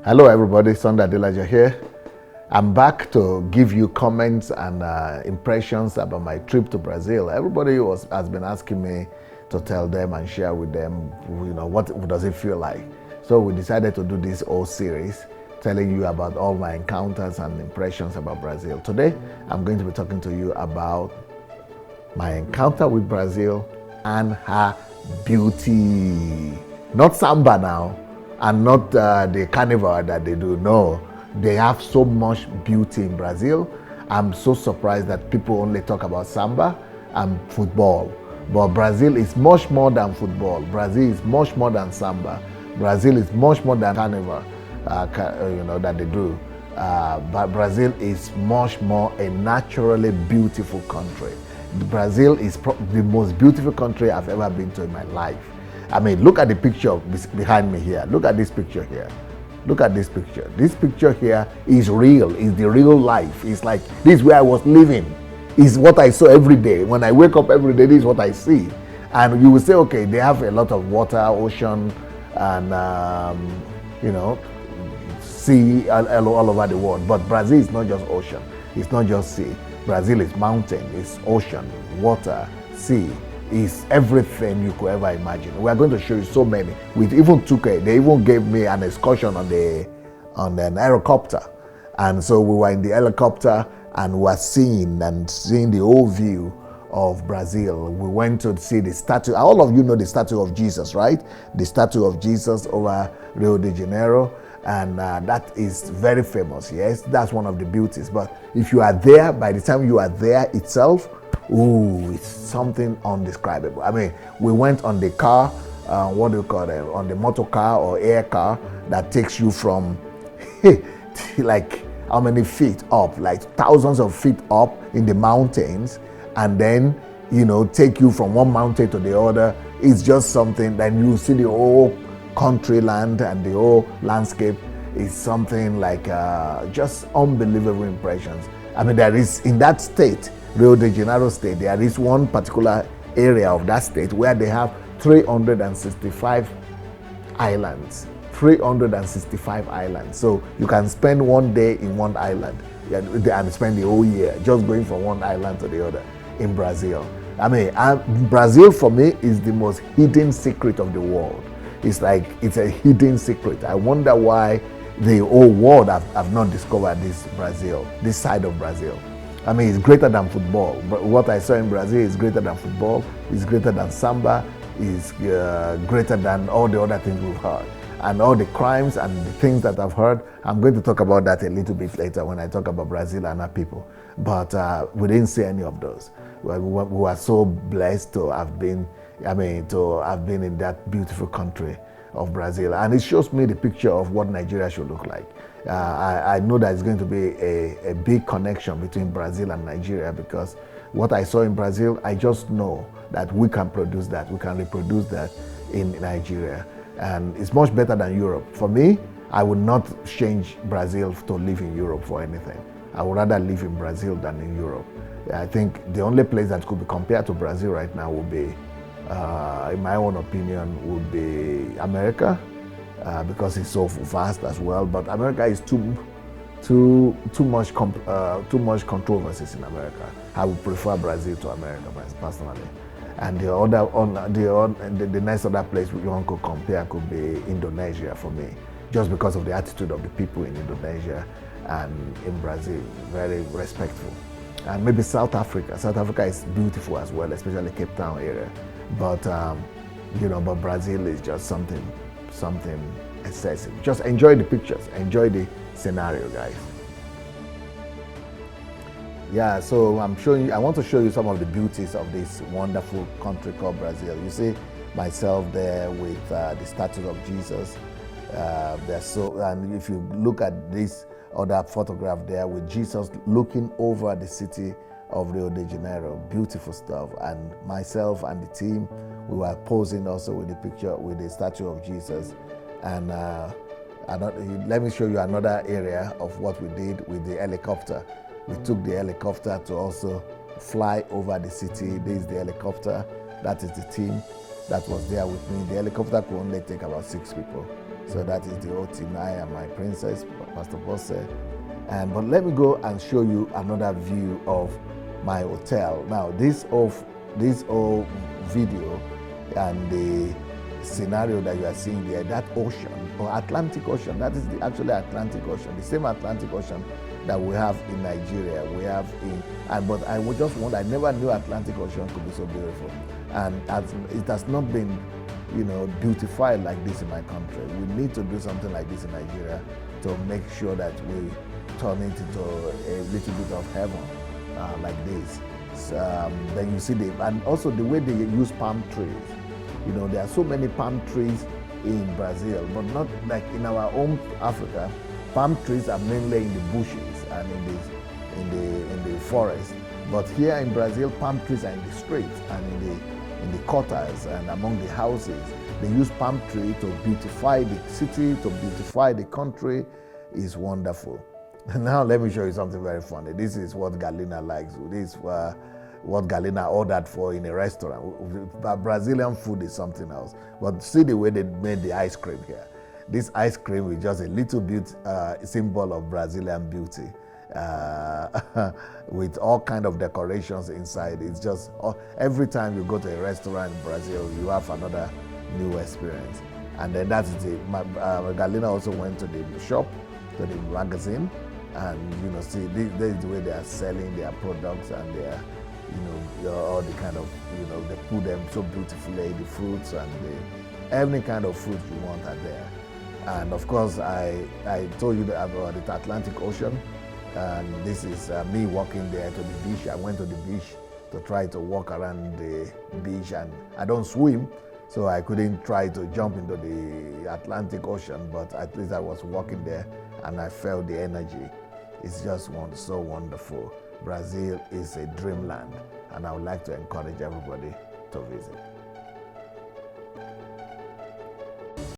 Hello everybody, Sunday Adelaja here. I'm back to give you comments and impressions about my trip to Brazil. Everybody has been asking me to tell them and share with them, what does it feel like. So we decided to do this whole series telling you about all my encounters and impressions about Brazil. Today, I'm going to be talking to you about my encounter with Brazil and her beauty. Not samba now, and not the carnival that they do. No, they have so much beauty in Brazil. I'm so surprised that people only talk about samba and football. But Brazil is much more than football. Brazil is much more than samba. Brazil is much more than carnival, that they do. But Brazil is much more a naturally beautiful country. Brazil is the most beautiful country I've ever been to in my life. I mean, look at the picture behind me here. Look at this picture here. Look at this picture. This picture here is real. It's the real life. It's like this is where I was living. Is what I saw every day. When I wake up every day, this is what I see. And you will say, okay, they have a lot of water, ocean, and sea all over the world. But Brazil is not just ocean. It's not just sea. Brazil is mountain, it's ocean, water, sea. Is everything you could ever imagine. We are going to show you so many. They even gave me an excursion on an helicopter. And so we were in the helicopter and were seeing the whole view of Brazil. We went to see the statue. All of you know the statue of Jesus, right? The statue of Jesus over Rio de Janeiro. And that is very famous. Yes, that's one of the beauties. But if you are there, by the time you are there itself, it's something undescribable. I mean, we went on the car, on the motor car or air car that takes you from like how many feet up, like thousands of feet up in the mountains, and then take you from one mountain to the other. It's just something. Then you see the whole country land and the whole landscape is something like just unbelievable impressions. I mean, there is in that state, Rio de Janeiro state, there is one particular area of that state where they have 365 islands. 365 islands. So you can spend one day in one island and spend the whole year just going from one island to the other in Brazil. I mean, Brazil for me is the most hidden secret of the world. It's like it's a hidden secret. I wonder why the whole world have not discovered this side of Brazil. I mean, it's greater than football. But what I saw in Brazil is greater than football. It's greater than samba. It's greater than all the other things we've heard. And all the crimes and the things that I've heard, I'm going to talk about that a little bit later when I talk about Brazil and our people. But we didn't see any of those. We were so blessed to have been in that beautiful country of Brazil. And it shows me the picture of what Nigeria should look like. I know that it's going to be a big connection between Brazil and Nigeria, because what I saw in Brazil, I just know that we can produce that. We can reproduce that in Nigeria. And it's much better than Europe. For me, I would not change Brazil to live in Europe for anything. I would rather live in Brazil than in Europe. I think the only place that could be compared to Brazil right now would be, in my own opinion, would be America, because it's so vast as well. But America is too much controversies in America. I would prefer Brazil to America personally. And the next other place one could compare could be Indonesia for me, just because of the attitude of the people in Indonesia and in Brazil, very respectful. And maybe South Africa. South Africa is beautiful as well, especially Cape Town area. But but Brazil is just something excessive. Just enjoy the pictures, enjoy the scenario, guys. Yeah, so I want to show you some of the beauties of this wonderful country called Brazil. You see myself there with the statue of Jesus. And if you look at this other photograph there with Jesus looking over the city of Rio de Janeiro, beautiful stuff. And myself and the team, we were posing also with the picture with the statue of Jesus. And let me show you another area of what we did with the helicopter. We took the helicopter to also fly over the city. This is the helicopter. That is the team that was there with me. The helicopter could only take about 6 people. So that is the whole team. I am my princess, Pastor Bosse. But let me go and show you another view of my hotel. Now, this whole video and the scenario that you are seeing there, that ocean or Atlantic Ocean, that is the actually Atlantic Ocean, the same Atlantic Ocean that we have in Nigeria. We have but I would just want, I never knew Atlantic Ocean could be so beautiful, and it has not been, beautified like this in my country. We need to do something like this in Nigeria to make sure that we turn it into a little bit of heaven like this. So, then you see and also the way they use palm trees. There are so many palm trees in Brazil, but not like in our own Africa. Palm trees are mainly in the bushes and in the forest. But here in Brazil, palm trees are in the streets and in the quarters and among the houses. They use palm tree to beautify the city, to beautify the country. It's wonderful. Now let me show you something very funny. This is what Galina likes. This is what Galina ordered for in a restaurant. Brazilian food is something else. But see the way they made the ice cream here. This ice cream is just a little bit symbol of Brazilian beauty. With all kind of decorations inside. It's just every time you go to a restaurant in Brazil, you have another new experience. And then that's it. Galina also went to the shop, to the magazine, and see this is the way they are selling their products, and their all the kind of they put them so beautifully, the fruits and every kind of fruit you want are there. And of course I told you about the Atlantic Ocean, and this is me walking there to the beach. I went to the beach to try to walk around the beach, and I don't swim, so I couldn't try to jump into the Atlantic Ocean, but at least I was walking there and I felt the energy. It's just so wonderful. Brazil is a dreamland, and I would like to encourage everybody to visit.